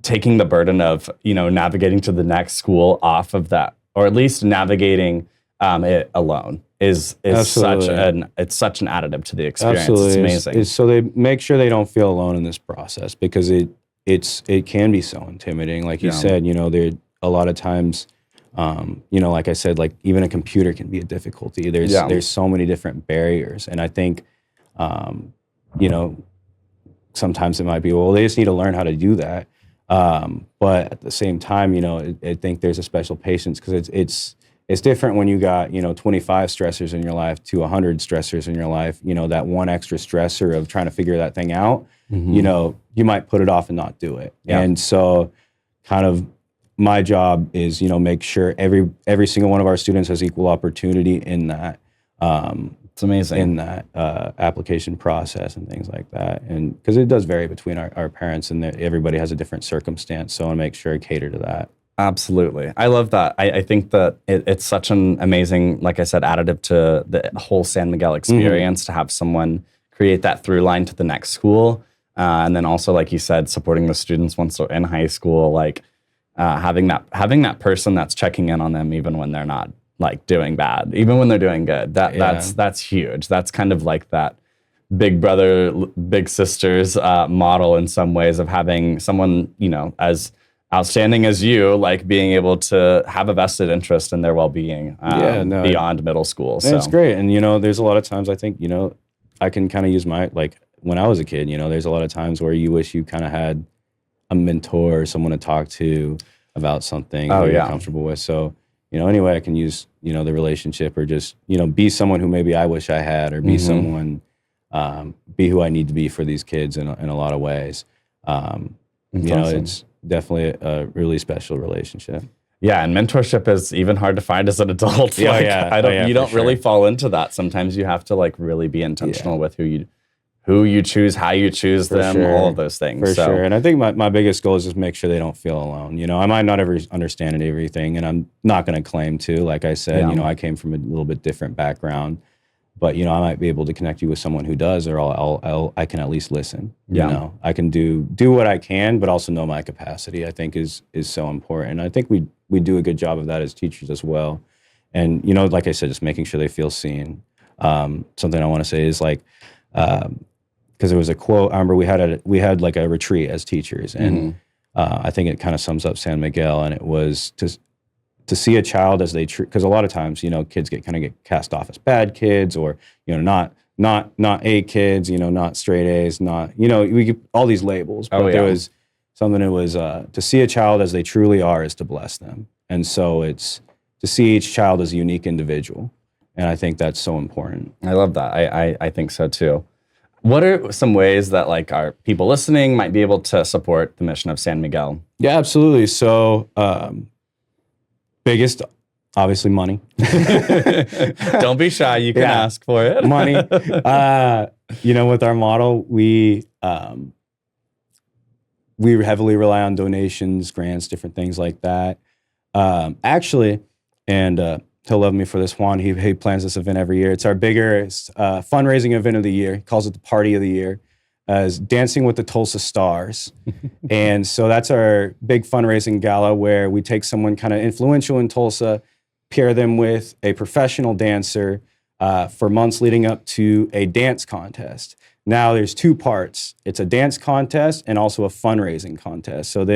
taking the burden of, navigating to the next school off of that, or at least navigating it alone is such an additive to the experience. Absolutely. It's amazing. So they make sure they don't feel alone in this process, because it can be so intimidating. Like you said, there a lot of times, like I said, like even a computer can be a difficulty. There's so many different barriers, and I think, sometimes it might be, well, they just need to learn how to do that. But at the same time, I think there's a special patience, because it's different when you got, 25 stressors in your life to 100 stressors in your life. That one extra stressor of trying to figure that thing out, you might put it off and not do it. Yeah. And so kind of my job is, make sure every single one of our students has equal opportunity in that. It's amazing. In that application process and things like that. And because it does vary between our parents, and everybody has a different circumstance. So I want to make sure I cater to that. Absolutely. I love that. I think that it's such an amazing, like I said, additive to the whole San Miguel experience to have someone create that through line to the next school. And then also, like you said, supporting the students once they're in high school, like having that person that's checking in on them even when they're not like doing bad, even when they're doing good. That's huge. That's kind of like that big brother, big sisters model in some ways, of having someone, as outstanding as you, like being able to have a vested interest in their well-being beyond middle school. So it's great. And, there's a lot of times I think, I can kind of use like when I was a kid, there's a lot of times where you wish you kind of had a mentor or someone to talk to about something that you're comfortable with. So, anyway, I can use, the relationship, or just, be someone who maybe I wish I had, or be someone, be who I need to be for these kids in a lot of ways. Awesome. It's definitely a really special relationship. Yeah, and mentorship is even hard to find as an adult. You don't really fall into that. Sometimes you have to like really be intentional with who you choose, how you choose them, all of those things. For sure. And I think my biggest goal is just make sure they don't feel alone. I might not ever understand everything, and I'm not going to claim to. Like I said, I came from a little bit different background, but I might be able to connect you with someone who does, or I can at least listen. I can do what I can, but also know my capacity. I think is so important. And I think we do a good job of that as teachers as well. And like I said, just making sure they feel seen. Something I want to say is like, because there was a quote. I remember we had like a retreat as teachers, and I think it kind of sums up San Miguel. And it was to see a child as they because a lot of times kids get cast off as bad kids, or not A kids, not straight A's, not we get all these labels. But there was something that was to see a child as they truly are is to bless them, and so it's to see each child as a unique individual, and I think that's so important. I love that. I think so too. What are some ways that like our people listening might be able to support the mission of San Miguel? Yeah, absolutely. So biggest, obviously, money. Don't be shy. You can ask for it. Money. With our model, we heavily rely on donations, grants, different things like that. Actually, and he'll love me for this, Juan. He plans this event every year. It's our biggest fundraising event of the year. He calls it the party of the year, as Dancing with the Tulsa Stars. And so that's our big fundraising gala, where we take someone kind of influential in Tulsa, pair them with a professional dancer for months leading up to a dance contest. Now there's 2 parts. It's a dance contest and also a fundraising contest. So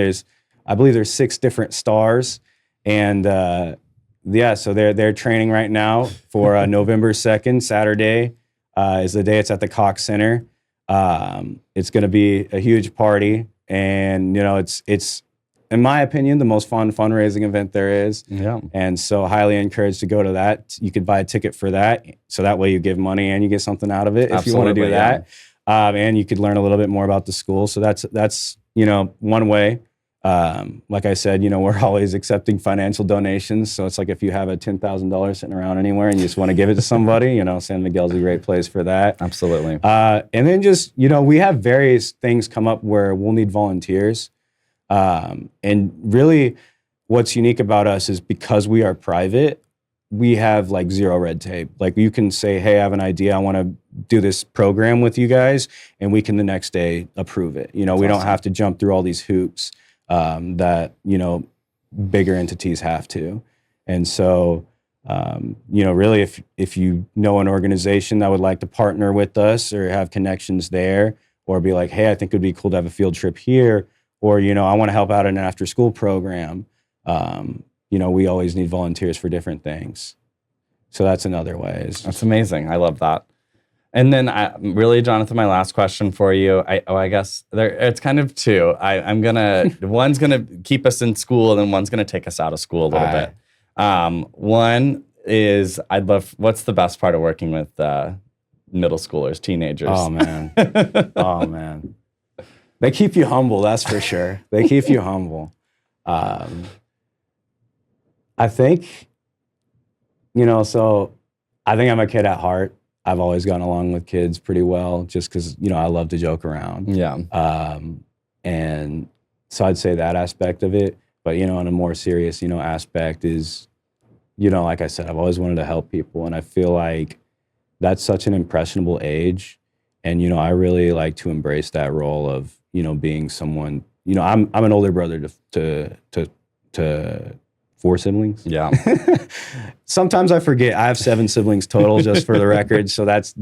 I believe there's 6 different stars. And so they're training right now for November 2nd, Saturday, is the day. It's at the Cox Center. It's going to be a huge party, and it's in my opinion the most fun fundraising event there is. Yeah. And so highly encouraged to go to that. You could buy a ticket for that, so that way you give money and you get something out of it. Absolutely, if you want to do that. And you could learn a little bit more about the school. So that's one way. Like I said, we're always accepting financial donations. So it's like if you have a $10,000 sitting around anywhere and you just want to give it to somebody, San Miguel's a great place for that. Absolutely. And then just, we have various things come up where we'll need volunteers. And really what's unique about us is because we are private, we have like zero red tape. Like you can say, hey, I have an idea. I want to do this program with you guys. And we can the next day approve it. You know, we don't have to jump through all these hoops that, you know, bigger entities have to. And so, you know, really, if you know an organization that would like to partner with us or have connections there, or be like, hey, I think it would be cool to have a field trip here, or, you know, I want to help out in an after school program. You know, we always need volunteers for different things. So that's another way. That's amazing. I love that. And then really, Jonathan, my last question for you, I guess it's kind of two. One's going to keep us in school and then one's going to take us out of school a little bit. One is what's the best part of working with middle schoolers, teenagers? Oh, man. Oh, man. They keep you humble, that's for sure. They keep you humble. I think, you know, so I think I'm a kid at heart. I've always gotten along with kids pretty well just because, you know, I love to joke around. Yeah. And so I'd say that aspect of it. But, you know, on a more serious, you know, aspect is, you know, like I said, I've always wanted to help people. And I feel like that's such an impressionable age. And, you know, I really like to embrace that role of, you know, being someone, you know, I'm an older brother to 4 siblings. Yeah. Sometimes I forget. I have 7 siblings total, just for the record. So that's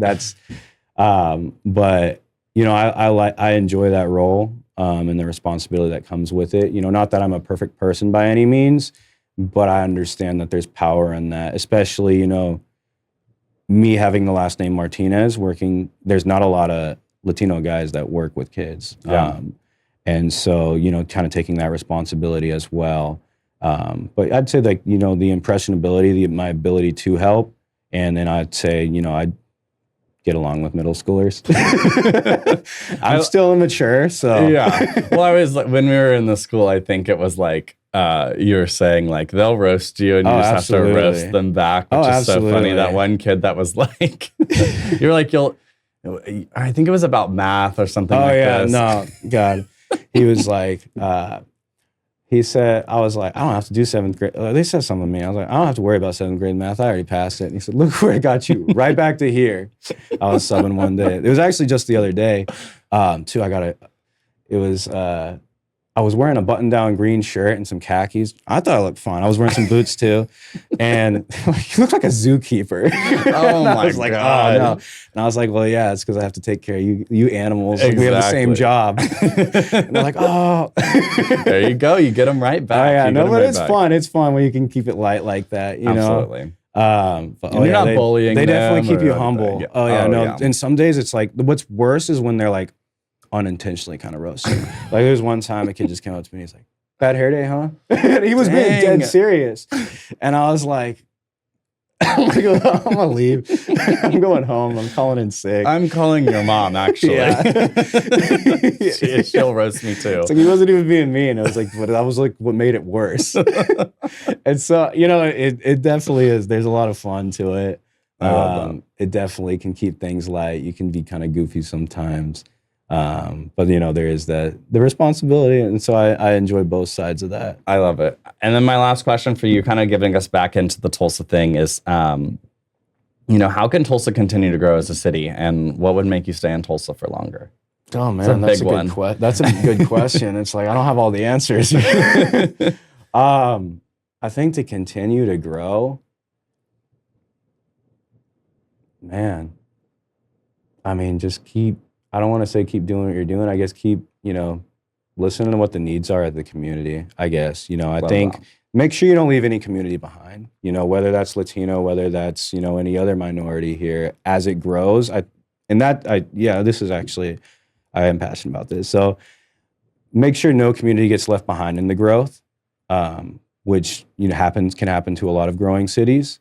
but you know, I enjoy that role and the responsibility that comes with it. You know, not that I'm a perfect person by any means, but I understand that there's power in that, especially, you know, me having the last name Martinez there's not a lot of Latino guys that work with kids. Yeah. And so, you know, kind of taking that responsibility as well. But I'd say, like, you know, the impressionability, my ability to help. And then I'd say, you know, I'd get along with middle schoolers. I'm still immature, so. Yeah. Well, I was, when we were in the school, I think it was like, you were saying, like, they'll roast you and you just absolutely. have to roast them back, which is so funny. That one kid that was like, you were like, I think it was about math or something like this. No, God. He was like, he said, I was like, I don't have to do 7th grade. They said something to me. I was like, I don't have to worry about 7th grade math. I already passed it. And he said, look where it got you, right back to here. I was subbing one day. It was actually just the other day, too. I was wearing a button-down green shirt and some khakis. I thought I looked fine. I was wearing some boots too. And he looked like a zookeeper. Oh my I was like, God. oh no. And I was like, well, yeah, it's because I have to take care of you animals. Exactly. Like, we have the same job. And they're like, oh. There you go. You get them right back. Oh, yeah, no, but it's fun. It's fun when you can keep it light like that, you Absolutely. know? But, you're not bullying They them. definitely keep you humble. Yeah. No. And some days it's like, what's worse is when they're like, unintentionally kind of roasting. Like, there was one time a kid just came up to me. He's like, "Bad hair day, huh?" And he was being dead serious, and I was like, "I'm gonna leave. I'm going home. I'm calling in sick. I'm calling your mom, actually. She'll roast me too." It's like he wasn't even being mean. It was like, but that was like what made it worse. And so, you know, it definitely is. There's a lot of fun to it. It definitely can keep things light. You can be kind of goofy sometimes. But, you know, there is the responsibility. And so I enjoy both sides of that. I love it. And then my last question for you, kind of giving us back into the Tulsa thing is, you know, how can Tulsa continue to grow as a city? And what would make you stay in Tulsa for longer? Oh, man, that's a good question. It's like, I don't have all the answers. I think to continue to grow, man, I mean, just I don't want to say keep doing what you're doing. I guess keep, you know, listening to what the needs are of the community, I guess. You know, I think make sure you don't leave any community behind, you know, whether that's Latino, whether that's, you know, any other minority here as it grows. This is actually, I am passionate about this. So make sure no community gets left behind in the growth, which, you know, can happen to a lot of growing cities.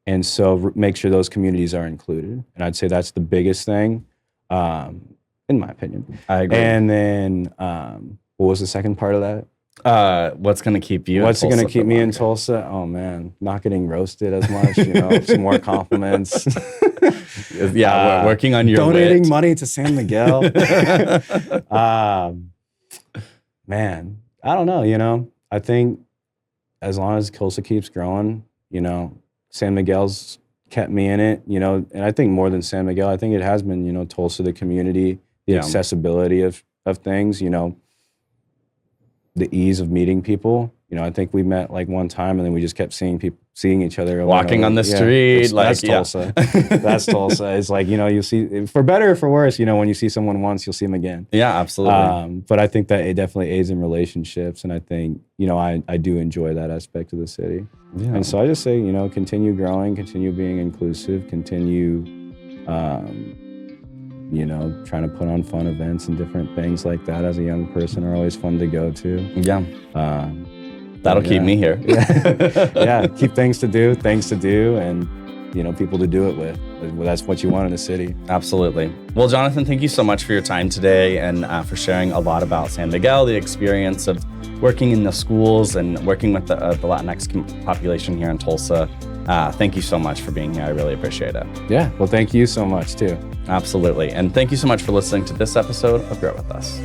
And so make sure those communities are included. And I'd say that's the biggest thing. In my opinion. I agree. And then, what was the second part of that? What's going to keep you What's going to keep me in Tulsa? Oh, man, not getting roasted as much, you know, some more compliments. Yeah, working on your donating money to San Miguel. Man, I don't know, you know, I think as long as Tulsa keeps growing, San Miguel's kept me in it, and I think more than San Miguel, I think it has been, Tulsa, the community, the accessibility of things, the ease of meeting people. I think we met like one time and then we just kept seeing each other. Walking on the street. That's Tulsa. That's Tulsa. It's like, you see, for better or for worse, when you see someone once, you'll see them again. Yeah, absolutely. But I think that it definitely aids in relationships. And I think, I do enjoy that aspect of the city. Yeah. And so I just say, continue growing, continue being inclusive, continue, trying to put on fun events and different things like that as a young person are always fun to go to. Yeah. That'll keep me here. Yeah, keep things to do, and people to do it with. That's what you want in a city. Absolutely. Well, Jonathan, thank you so much for your time today and for sharing a lot about San Miguel, the experience of working in the schools and working with the Latinx population here in Tulsa. Thank you so much for being here. I really appreciate it. Yeah, well, thank you so much too. Absolutely. And thank you so much for listening to this episode of Grow With Us.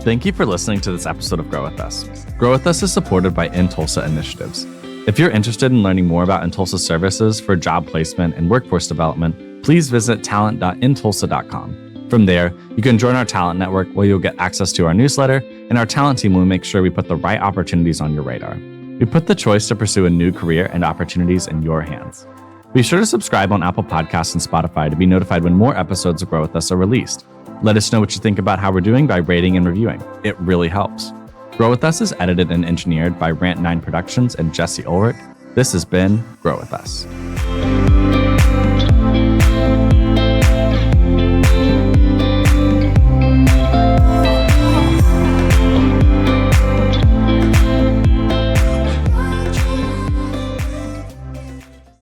Thank you for listening to this episode of Grow With Us. Grow With Us is supported by In Tulsa Initiatives. If you're interested in learning more about In Tulsa services for job placement and workforce development, please visit talent.intulsa.com. From there, you can join our talent network where you'll get access to our newsletter, and our talent team will make sure we put the right opportunities on your radar. We put the choice to pursue a new career and opportunities in your hands. Be sure to subscribe on Apple Podcasts and Spotify to be notified when more episodes of Grow With Us are released. Let us know what you think about how we're doing by rating and reviewing. It really helps. Grow With Us is edited and engineered by Rant9 Productions and Jesse Ulrich. This has been Grow With Us.